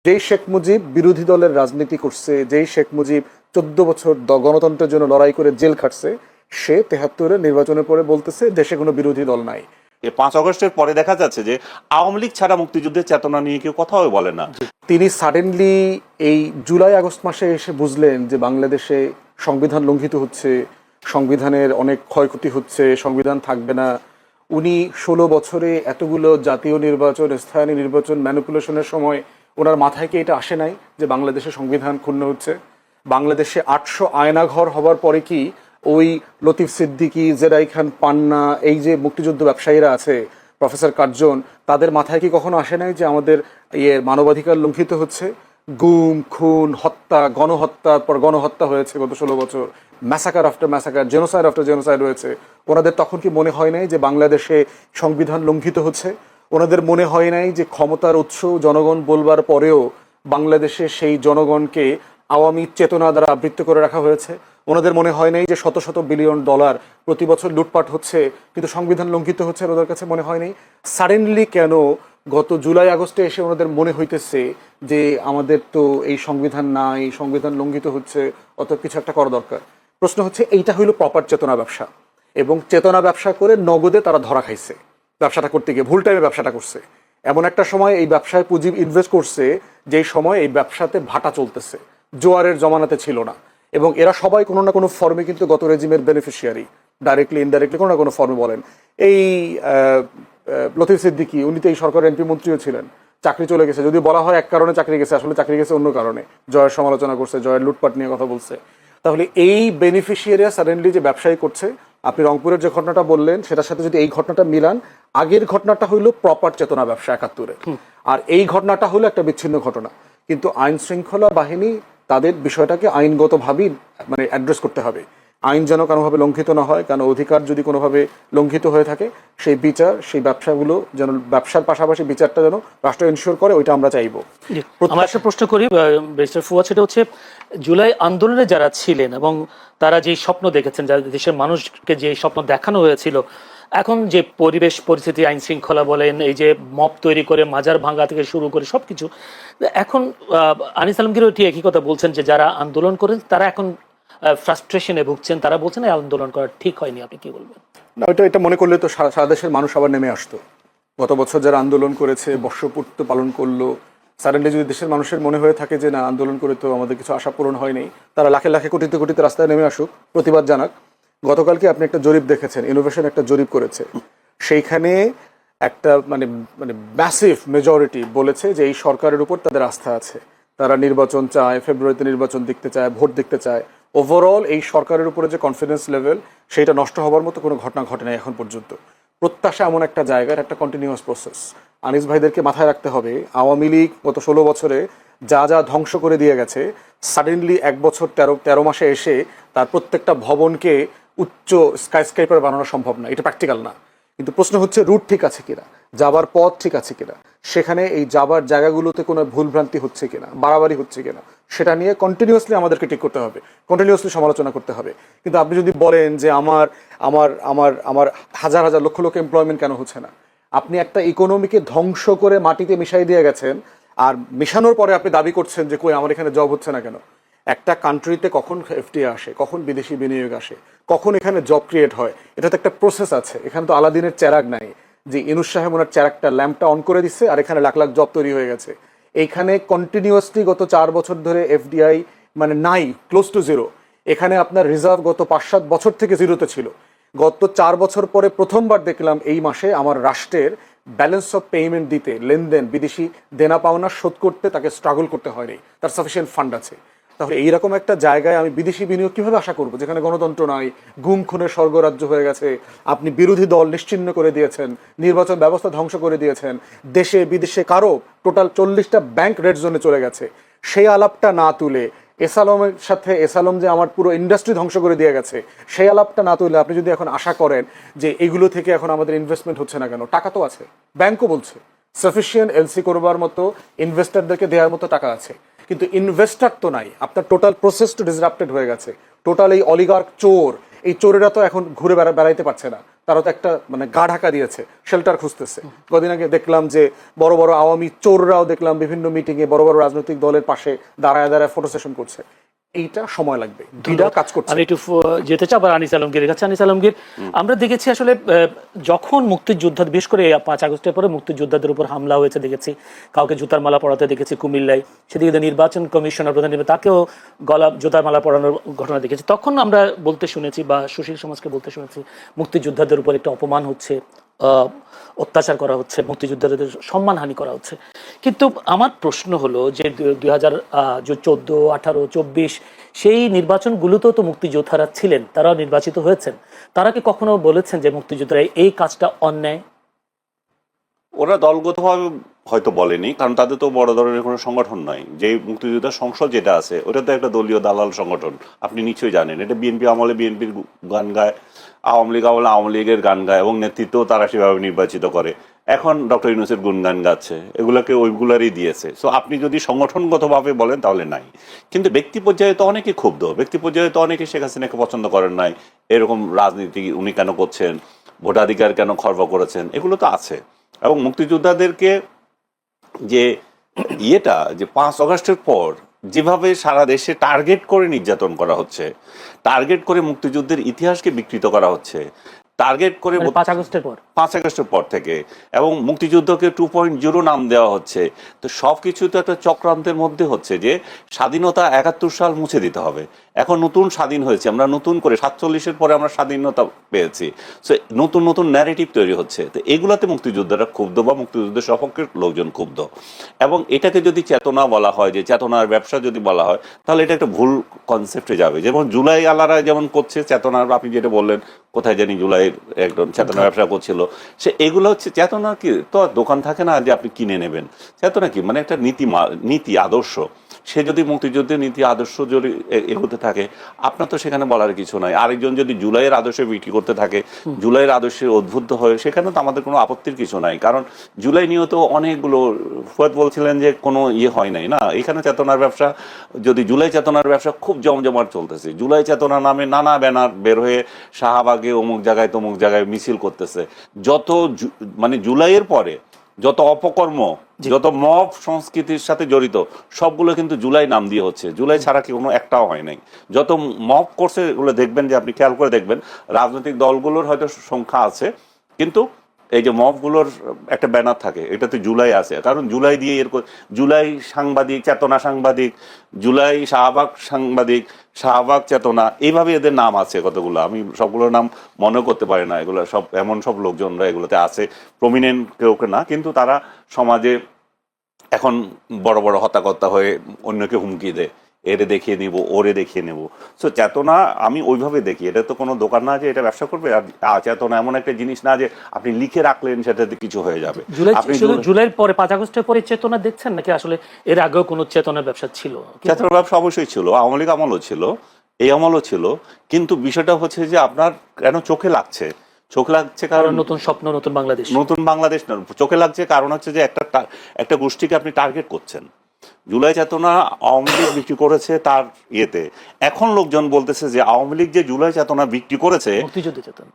যেই শেখ মুজিব বিরোধী দলের রাজনীতি করছে, যেই শেখ মুজিব 14 বছর গণতন্ত্রের জন্য লড়াই করে জেল খাটছে, সে 73-এর নির্বাচনের পরে বলতেছে দেশে কোনো বিরোধী দল নাই। এই 5 আগস্টের পরে দেখা যাচ্ছে যে আওয়ামী লীগ ছাড়া মুক্তিযুদ্ধের চেতনা নিয়ে কেউ কথাও বলে না। তিনি সাডেনলি এই জুলাই আগস্ট মাসে এসে বুঝলেন যে বাংলাদেশে সংবিধান লঙ্ঘিত হচ্ছে, সংবিধানের অনেক ক্ষয়ক্ষতি হচ্ছে, সংবিধান থাকবে না। উনি 16 বছরে এতগুলো জাতীয় নির্বাচন, স্থানীয় নির্বাচন ম্যানিপুলেশনের সময় ওনার মাথায় কি এটা আসে নাই যে বাংলাদেশে সংবিধান ক্ষুণ্ণ হচ্ছে? বাংলাদেশে 800 আয়নাঘর হবার পরে কি ওই লতিফ সিদ্দিকী, জেরাই খান পান্না, এই যে মুক্তিযুদ্ধ ব্যবসায়ীরা আছে, প্রফেসর কার্জন, তাদের মাথায় কি কখনো আসে নাই যে আমাদের মানবাধিকার লঙ্ঘিত হচ্ছে? গুম, খুন, হত্যা, গণহত্যার পর গণহত্যা হয়েছে গত 16 বছর, massacre after massacre, genocide after genocide হয়েছে। ওনাদের তখন কি মনে হয় নাই যে বাংলাদেশে সংবিধান লঙ্ঘিত হচ্ছে? ওনাদের মনে হয় নাই যে ক্ষমতার উৎস জনগণ বলবার পরেও বাংলাদেশে সেই জনগণকে আওয়ামী চেতনা দ্বারা আবৃত্ত করে রাখা হয়েছে? ওনাদের মনে হয় নাই যে শত শত বিলিয়ন ডলার প্রতি বছর লুটপাট হচ্ছে কিন্তু সংবিধান লঙ্ঘিত হচ্ছে? ওদের কাছে মনে হয় নাই? সাডেনলি কেন গত জুলাই আগস্টে এসে ওনাদের মনে হইতেছে যে আমাদের তো এই সংবিধান নাই, সংবিধান লঙ্ঘিত হচ্ছে, অত কিছু একটা করা দরকার? প্রশ্ন হচ্ছে এইটা হইল প্রপার চেতনা ব্যবসা, এবং চেতনা ব্যবসা করে নগদে তারা ধরা খাইছে। ব্যবসাটা করতে গিয়ে ভুল টাইমে ব্যবসাটা করছে। এমন একটা সময় এই ব্যবসায় পুঁজি ইনভেস্ট করছে যেই সময় এই ব্যবসাতে ভাটা চলতেছে, জোয়ারের জমানাতে ছিল না। এবং এরা সবাই কোনো না কোনো ফর্মে কিন্তু গত রেজিমের বেনিফিশিয়ারি, ডাইরেক্টলি ইনডাইরেক্টলি কোনো না কোনো ফর্মে। বলেন এই লতিফ সিদ্দিকী, উনি তো এই সরকারের এমপি মন্ত্রীও ছিলেন, চাকরি চলে গেছে। যদি বলা হয় এক কারণে চাকরি গেছে, আসলে চাকরি গেছে অন্য কারণে। জয়ের সমালোচনা করছে, জয়ের লুটপাট নিয়ে কথা বলছে। তাহলে এই বেনিফিশিয়ারিরা সাডেনলি যে ব্যবসায়ী করছে, আপনি রংপুরের যে ঘটনাটা বললেন সেটার সাথে যদি এই ঘটনাটা মিলান, আগের ঘটনাটা হইলো প্রপার চেতনা ব্যবসা 71-এ, আর এই ঘটনাটা হলো একটা বিচ্ছিন্ন ঘটনা। কিন্তু আইন শৃঙ্খলা বাহিনী তাদের বিষয়টাকে আইনগতভাবেই মানে অ্যাড্রেস করতে হবে। আইন যেন কোনোভাবে লঙ্ঘিত না হয়, কারণ অধিকার যদি কোনোভাবে লঙ্ঘিত হয়ে থাকে সেই বিচার, সেই ব্যবসাগুলো যেন, ব্যবসার পাশাপাশি বিচারটা যেন রাষ্ট্র এনশিওর করে, ওইটা আমরা চাইবো। আমরা একটা প্রশ্ন করি ব্যারিস্টার ফুয়াদ, সেটা হচ্ছে জুলাই আন্দোলনে যারা ছিলেন এবং তারা যে স্বপ্ন দেখেছেন, যারা দেশের মানুষকে যে স্বপ্ন দেখানো হয়েছিল, এখন যে পরিবেশ পরিস্থিতি, আইন শৃঙ্খলা বলেন, এই যে মব তৈরি করে মাজার ভাঙা থেকে শুরু করে সবকিছু, এখন আনিস আলমগীরও ঠিক একই কথা বলছেন যে যারা আন্দোলন করেন তারা এখন ফ্রাস্ট্রেশনে ভুগছেন, তারা বলছেন এই আন্দোলন করা ঠিক হয়নি। আপনি কি বলবেন? না, এটা মনে করলে তো সারা দেশের মানুষ আবার নেমে আসতো। গত বছর যারা আন্দোলন করেছে, বর্ষপূর্তি পালন করলো, সাডেনলি যদি দেশের মানুষের মনে হয়ে থাকে যে না, আন্দোলন করে তো আমাদের কিছু আশা পূরণ হয়নি, তারা লাখে লাখে কোটিতে কোটিতে রাস্তায় নেমে আসুক, প্রতিবাদ জানাক। গতকালকে আপনি একটা জরিপ দেখেছেন, ইনোভেশন একটা জরিপ করেছে, সেইখানে একটা মানে মানে ম্যাসিভ মেজরিটি বলেছে যে এই সরকারের উপর তাদের আস্থা আছে, তারা নির্বাচন চায়, ফেব্রুয়ারিতে নির্বাচন দেখতে চায়, ভোট দেখতে চায়। ওভারঅল এই সরকারের উপরে যে কনফিডেন্স লেভেল, সেইটা নষ্ট হবার মতো কোনো ঘটনা ঘটে নাই এখন পর্যন্ত। প্রত্যাশা এমন একটা জায়গার একটা কন্টিনিউয়াস প্রসেস। আনিস ভাইদেরকে মাথায় রাখতে হবে, আওয়ামী লীগ গত 16 বছরে যা যা ধ্বংস করে দিয়ে গেছে, সাডেনলি 1 বছর 13 মাসে এসে তার প্রত্যেকটা ভবনকে উচ্চ স্কাইস্ক্রাইপার বানানো সম্ভব না, এটা প্র্যাকটিক্যাল না। কিন্তু প্রশ্ন হচ্ছে রুট ঠিক আছে কিনা, যাবার পথ ঠিক আছে কিনা, সেখানে এই যাবার জায়গাগুলোতে কোনো ভুলভ্রান্তি হচ্ছে কিনা, বাড়াবাড়ি হচ্ছে কিনা, সেটা নিয়ে কন্টিনিউয়াসলি আমাদেরকে ঠিক করতে হবে, কন্টিনিউয়াসলি সমালোচনা করতে হবে। কিন্তু আপনি যদি বলেন যে আমার আমার আমার আমার হাজার হাজার লক্ষ লক্ষ এমপ্লয়মেন্ট কেন হচ্ছে না, আপনি একটা ইকোনমিকে ধ্বংস করে মাটিতে মিশাই দিয়ে গেছেন, আর মিশানোর পরে আপনি দাবি করছেন যে কই আমার এখানে জব হচ্ছে না কেন? একটা কান্ট্রিতে কখন এফডিআই আসে, কখন বিদেশি বিনিয়োগ আসে, কখন এখানে জব ক্রিয়েট হয়, এটা তো একটা প্রসেস আছে। এখানে তো আলাদিনের চেরাগ নাই যে ইনুস সাহেব ওনার চেরাগটা, ল্যাম্পটা অন করে দিচ্ছে আর এখানে লাখ লাখ জব তৈরি হয়ে গেছে। এইখানে কন্টিনিউয়াসলি গত 4 বছর ধরে এফডিআই মানে নাই, ক্লোজ টু জিরো। এখানে আপনার রিজার্ভ গত 5-7 বছর থেকে জিরোতে ছিল। গত 4 বছর পরে প্রথমবার দেখলাম এই মাসে আমার রাষ্ট্রের ব্যালেন্স অফ পেমেন্ট দিতে, লেনদেন, বিদেশি দেনা পাওনা শোধ করতে তাকে স্ট্রাগল করতে হয়নি, তার সাফিসিয়েন্ট ফান্ড আছে। তাহলে এইরকম একটা জায়গায় আমি বিদেশি বিনিয়োগ কীভাবে আশা করবো, যেখানে গণতন্ত্র নাই, গুম খুনের স্বর্গরাজ্য হয়ে গেছে, আপনি বিরোধী দল নিশ্চিহ্ন করে দিয়েছেন, নির্বাচন ব্যবস্থা ধ্বংস করে দিয়েছেন, দেশে বিদেশে কারো টোটাল 40টা ব্যাংক রেড জোনে চলে গেছে। সেই আলাপটা না তুলে, এসালমের সাথে এসালম যে আমার পুরো ইন্ডাস্ট্রি ধ্বংস করে দিয়ে গেছে, সেই আলাপটা না তুলে আপনি যদি এখন আশা করেন যে এগুলো থেকে এখন আমাদের ইনভেস্টমেন্ট হচ্ছে না কেন, টাকা তো আছে, ব্যাংকও বলছে সাফিসিয়েন্ট এলসি করবার মতো, ইনভেস্টারদেরকে দেওয়ার মতো টাকা আছে, কিন্তু ইনভেস্টার তো নাই। আপনার টোটাল প্রসেস তো ডিসরাপ্টেড হয়ে গেছে। টোটাল এই অলিগার্ক চোর, এই চোরেরা তো এখন ঘুরে বেড়াইতে পারছে না, তারা তো একটা মানে গা ঢাকা দিয়েছে, শেল্টার খুঁজতেছে। কদিন আগে দেখলাম যে বড় বড় আওয়ামী চোররাও দেখলাম বিভিন্ন মিটিংয়ে বড় বড় রাজনৈতিক দলের পাশে দাঁড়ায় দাঁড়ায় ফটো সেশন করছে। এইটা সময় লাগবে, দুইটা কাজ করছে। আমি একটু যেতে চাই আবার আনিস আলমগীরের কাছে। আনিস আলমগীর, আমরা দেখেছি আসলে যখন মুক্তিযোদ্ধা, বিশেষ করে 5 আগস্টের পরে মুক্তিযোদ্ধাদের উপর হামলা হয়েছে দেখেছি, কাউকে জুতার মালা পরাতে দেখেছি কুমিল্লায়, সেদিকে নির্বাচন কমিশনার প্রধান তাকেও গলা জুতার মালা পরানোর ঘটনা দেখেছি। তখন আমরা বলতে শুনেছি বা সুশীল সমাজকে বলতে শুনেছি মুক্তিযোদ্ধাদের উপর একটা অপমান হচ্ছে, অত্যাচার করা হচ্ছে, মুক্তিযোদ্ধাদের সম্মানহানি করা হচ্ছে। কিন্তু আমার প্রশ্ন হলো যে 2014, 18, 24 সেই নির্বাচনগুলোতেও তো মুক্তিযোদ্ধারা ছিলেন, তারাও নির্বাচিত হয়েছেন। তারা কি কখনো বলেছেন যে মুক্তিযোদ্ধারা এই কাজটা অন্যায়? ওরা দলগতভাবে হয়তো বলেনি, কারণ তাদের তো বড় ধরনের কোনো সংগঠন নয়। যে মুক্তিযোদ্ধা সংসদ যেটা আছে ওটা তো একটা দলীয় দালাল সংগঠন, আপনি নিশ্চয়ই জানেন। এটা বিএনপি আমলে বিএনপির গান গায়, আওয়ামী লীগ আমলে আওয়ামী লীগের গান গায়, এবং নেতৃত্ব তারা সেভাবে নির্বাচিত করে। এখন ডক্টর ইউনূসের গুণগান গাচ্ছে, এগুলোকে ওইগুলারই দিয়েছে। সো আপনি যদি সংগঠনগতভাবে বলেন তাহলে নাই, কিন্তু ব্যক্তি পর্যায়ে তো অনেকে ক্ষুব্ধ, ব্যক্তি পর্যায়ে তো অনেকে শেখ হাসিনাকে পছন্দ করেন নাই, এরকম রাজনীতি উনি কেন করছেন, ভোটাধিকার কেন খর্ব করেছেন, এগুলো তো আছে। এবং মুক্তিযোদ্ধাদেরকে যে যে 5 আগস্টের পর যেভাবে সারা দেশে টার্গেট করে নির্যাতন করা হচ্ছে, টার্গেট করে মুক্তিযুদ্ধের ইতিহাসকে বিকৃত করা হচ্ছে, টার্গেট করে 5 আগস্টের পর 5 আগস্টের পর থেকে, এবং মুক্তিযুদ্ধকে 2.0 নাম দেওয়া হচ্ছে। তো সবকিছু তো একটা চক্রান্তের মধ্যে হচ্ছে যে স্বাধীনতা 71 সাল মুছে দিতে হবে। এখন নতুন স্বাধীন হয়েছে, আমরা নতুন করে 47-এর পরে আমরা স্বাধীনতা পেয়েছি। সো নতুন নতুন ন্যারেটিভ তৈরি হচ্ছে। তো এগুলাতে মুক্তিযোদ্ধারা ক্ষুব্ধ বা মুক্তিযুদ্ধের সপক্ষের লোকজন ক্ষুব্ধ। এবং এটাকে যদি চেতনা বলা হয়, যে চেতনার ব্যবসা যদি বলা হয়, তাহলে এটা একটা ভুল কনসেপ্টে যাবে। যেমন জুলাই আলারা যেমন করছে চেতনার, আপনি যেটা বললেন কোথায় জানি জুলাইয়ের একজন চেতনা ব্যবসা করছিল, সে এগুলো হচ্ছে চেতনা। কি তো দোকান থাকে না যে আপনি কিনে নেবেন? চেতনা কি মানে একটা নীতি আদর্শ। সে যদি মুক্তিযুদ্ধের নীতি আদর্শ যদি এগোতে থাকে, আপনার তো সেখানে বলার কিছু নাই। আরেকজন যদি জুলাইয়ের আদর্শে বিক্রি করতে থাকে, জুলাইয়ের আদর্শে উদ্বুদ্ধ হয়ে, সেখানে তো আমাদের কোনো আপত্তির কিছু নাই। কারণ জুলাই নিয়েও তো অনেকগুলো, ফুয়াদ বলছিলেন যে কোনো হয় নাই না, এখানে চেতনার ব্যবসা, যদি জুলাই চেতনার ব্যবসা খুব জমজমাট চলতেছে। জুলাই চেতনা নামে নানা ব্যানার বের হয়ে শাহবাগে অমুক জায়গায় তমুক জায়গায় মিছিল করতেছে। যত মানে জুলাইয়ের পরে যত অপকর্ম, যত মব সংস্কৃতির সাথে জড়িত, সবগুলো কিন্তু জুলাই নাম দিয়ে হচ্ছে। জুলাই ছাড়া কি কোনো একটাও হয় নাই। যত মব করছে এগুলো দেখবেন, যে আপনি খেয়াল করে দেখবেন, রাজনৈতিক দলগুলোর হয়তো সংখ্যা আছে, কিন্তু এই যে মবগুলোর একটা ব্যানার থাকে, এটাতে জুলাই আছে। কারণ জুলাই দিয়ে জুলাই সাংবাদিক, চেতনা সাংবাদিক, জুলাই শাহবাগ সাংবাদিক, শাহবাগ চেতনা, এইভাবে এদের নাম আছে কতগুলো। আমি সবগুলোর নাম মনে করতে পারি না। এগুলো সব এমন সব লোকজনরা এগুলোতে আছে, প্রমিনেন্ট কেউ না, কিন্তু তারা সমাজে এখন বড় বড় হত্যাকর্তা হয়ে অন্যকে হুমকি দেয়, এরে দেখিয়ে নিব, ওরে দেখিয়ে নেব। সো চেতনা আমি ওইভাবে দেখি। এটা তো কোনো দোকান না যে এটা ব্যবসা করবে। আর চেতনা এমন একটা জিনিস না যে আপনি লিখে রাখলেন সেটাতে কিছু হয়ে যাবে। জুলাইয়ের পরে 5 আগস্টের পরে চেতনা দেখছেন নাকি আসলে এর আগেও কোনো চেতনার ব্যবসা ছিল? চেতনার ব্যবসা অবশ্যই ছিল, আওয়ামী লীগ আমলও ছিল, এই আমলও ছিল। কিন্তু বিষয়টা হচ্ছে যে আপনার কেন চোখে লাগছে? চোখ লাগছে কারণ নতুন স্বপ্ন, নতুন বাংলাদেশ। নতুন বাংলাদেশ না, চোখে লাগছে কারণ হচ্ছে যে একটা গোষ্ঠীকে আপনি টার্গেট করছেন। জুলাই চেতনা আওয়ামী লীগ বিক্রি করেছে তার ইয়েতে। এখন লোকজন বলতেছে যে আওয়ামী লীগ যে জুলাই চেতনা বিক্রি করেছে,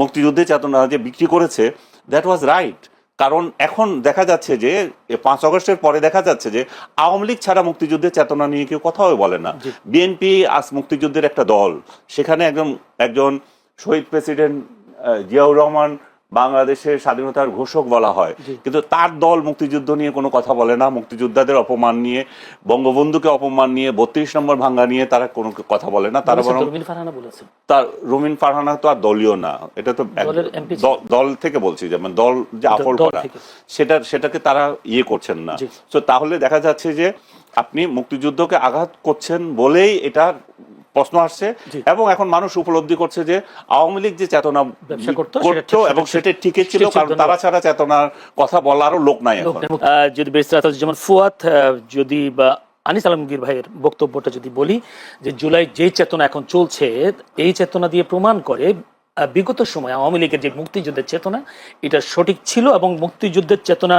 মুক্তিযুদ্ধের চেতনা যে বিক্রি করেছে, দ্যাট ওয়াজ রাইট। কারণ এখন দেখা যাচ্ছে যে 5 আগস্টের পরে দেখা যাচ্ছে যে আওয়ামী লীগ ছাড়া মুক্তিযুদ্ধের চেতনা নিয়ে কেউ কথাও বলে না। বিএনপি আজ মুক্তিযুদ্ধের একটা দল, সেখানে একজন শহীদ প্রেসিডেন্ট জিয়াউর রহমান বাংলাদেশের স্বাধীনতার ঘোষক বলা হয়, কিন্তু তার দল মুক্তিযুদ্ধ নিয়ে কোনো কথা বলে না। মুক্তিযোদ্ধাদের অপমান নিয়ে, বঙ্গবন্ধুকে অপমান নিয়ে, 32 নম্বর ভাঙ্গা নিয়ে তারা কোনো কথা বলে না। তারা বরং রুমিন ফারহানা তো আর দলীয় না, এটা তো দল থেকে বলছি, যেমন দল যে আফল করা, সেটাকে তারা করছেন না। তো তাহলে দেখা যাচ্ছে যে আপনি মুক্তিযুদ্ধকে আঘাত করছেন বলেই এটা প্রশ্ন আসছে। এবং এখন মানুষ উপলব্ধি করছে যে আওয়ামী লীগ যে চেতনা করতো এবং সেটা ঠিকই ছিল, কারণ তারা ছাড়া চেতনার কথা বলারও লোক নাই এখন। যদি যেমন ফুয়াদ, যদি বা আনিস আলমগীর ভাইয়ের বক্তব্যটা যদি বলি, যে জুলাই যে চেতনা এখন চলছে, এই চেতনা দিয়ে প্রমাণ করে বিগত সময় আওয়ামী লীগের যে মুক্তিযুদ্ধের চেতনা, এটা সঠিক ছিল। এবং মুক্তিযুদ্ধের চেতনা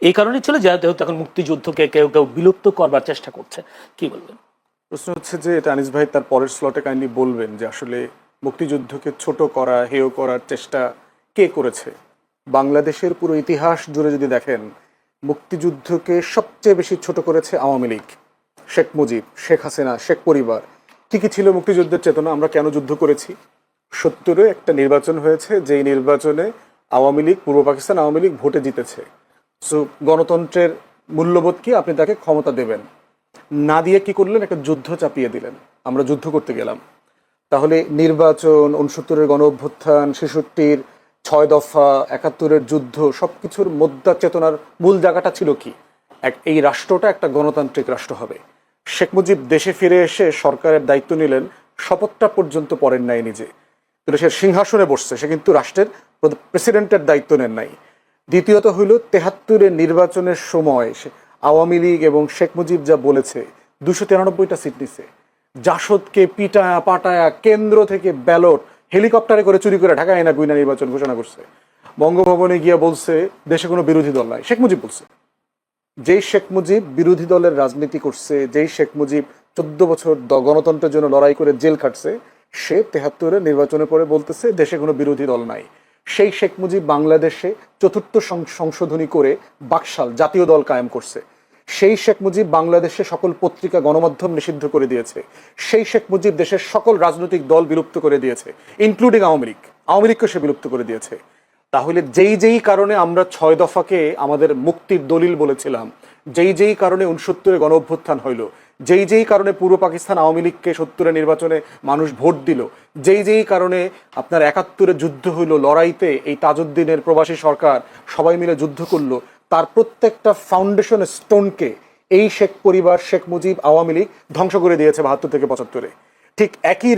এই কারণে ছিল যেহেতু এখন মুক্তিযুদ্ধকে কেউ কেউ বিলুপ্ত করবার চেষ্টা করছে। কি বলবেন? প্রশ্ন হচ্ছে যে এটা আনিস ভাই তার পরের স্লটে কাইন্ডলি বলবেন যে আসলে মুক্তিযুদ্ধকে ছোট করা, হেয় করার চেষ্টা কে করেছে? বাংলাদেশের পুরো ইতিহাস জুড়ে যদি দেখেন, মুক্তিযুদ্ধকে সবচেয়ে বেশি ছোট করেছে আওয়ামী লীগ, শেখ মুজিব, শেখ হাসিনা, শেখ পরিবার। কি কি ছিল মুক্তিযুদ্ধের চেতনা? আমরা কেন যুদ্ধ করেছি? 70-এ একটা নির্বাচন হয়েছে, যেই নির্বাচনে আওয়ামী লীগ, পূর্ব পাকিস্তান আওয়ামী লীগ ভোটে জিতেছে। সো গণতন্ত্রের মূল্যবোধ কি? আপনি তাকে ক্ষমতা দেবেন, না দিয়ে কি করলেন? একটা যুদ্ধ চাপিয়ে দিলেন, আমরা যুদ্ধ করতে গেলাম। তাহলে নির্বাচন, 69-এর গণ অভ্যুত্থান, 66-র 6 দফা, 71-এর যুদ্ধ, সবকিছুর মধ্যা চেতনার মূল জায়গাটা ছিল কি? এই রাষ্ট্রটা একটা গণতান্ত্রিক রাষ্ট্র হবে। শেখ মুজিব দেশে ফিরে এসে সরকারের দায়িত্ব নিলেন, শপথটা পর্যন্ত পড়েন নাই নিজে, কিন্তু সে সিংহাসনে বসছে, সে কিন্তু রাষ্ট্রের প্রেসিডেন্টের দায়িত্ব নেন নাই। দ্বিতীয়ত হইল 73-এর নির্বাচনের সময় আওয়ামী লীগ এবং শেখ মুজিব যা বলেছে, 293টা সিট নিছে। জাসদকে পিটায়া পাটায়া কেন্দ্র থেকে ব্যালট হেলিকপ্টারে করে চুরি করে ঢাকায় না গুইনা নির্বাচন ঘোষণা করছে। বঙ্গভবনে গিয়ে বলছে দেশে কোনো বিরোধী দল নাই, শেখ মুজিব বলছে। যেই শেখ মুজিব বিরোধী দলের রাজনীতি করছে, যেই শেখ মুজিব 14 বছর গণতন্ত্রের জন্য লড়াই করে জেল খাটছে, সে 73-এর নির্বাচনের পরে বলতেছে দেশে কোনো বিরোধী দল নাই। সেই শেখ মুজিব বাংলাদেশে 4th সংশোধনী করে বাকশাল জাতীয় দল কায়েম করছে। সেই শেখ মুজিব বাংলাদেশে সকল পত্রিকা গণমাধ্যম নিষিদ্ধ করে দিয়েছে। সেই শেখ মুজিব দেশের সকল রাজনৈতিক দল বিলুপ্ত করে দিয়েছে, ইনক্লুডিং আওয়ামী লীগ। আওয়ামী লীগকে সে বিলুপ্ত করে দিয়েছে। তাহলে যেই কারণে আমরা 6 দফাকে আমাদের মুক্তির দলিল বলেছিলাম, যেই কারণে 69-এ গণ অভ্যুত্থান হইল, যেই কারণে পূর্ব পাকিস্তান আওয়ামী লীগকে 70-এর নির্বাচনে মানুষ ভোট দিল, যেই কারণে আপনার 71-এ যুদ্ধ হইল, লড়াইতে এই তাজউদ্দিনের প্রবাসী সরকার সবাই মিলে যুদ্ধ করলো, তার প্রত্যেকটা ফাউন্ডেশন স্টোনকে এই শেখ পরিবার, শেখ মুজিব, আওয়ামী লীগ ধ্বংস করে দিয়েছে 72 থেকে 75-এ। ঠিক একই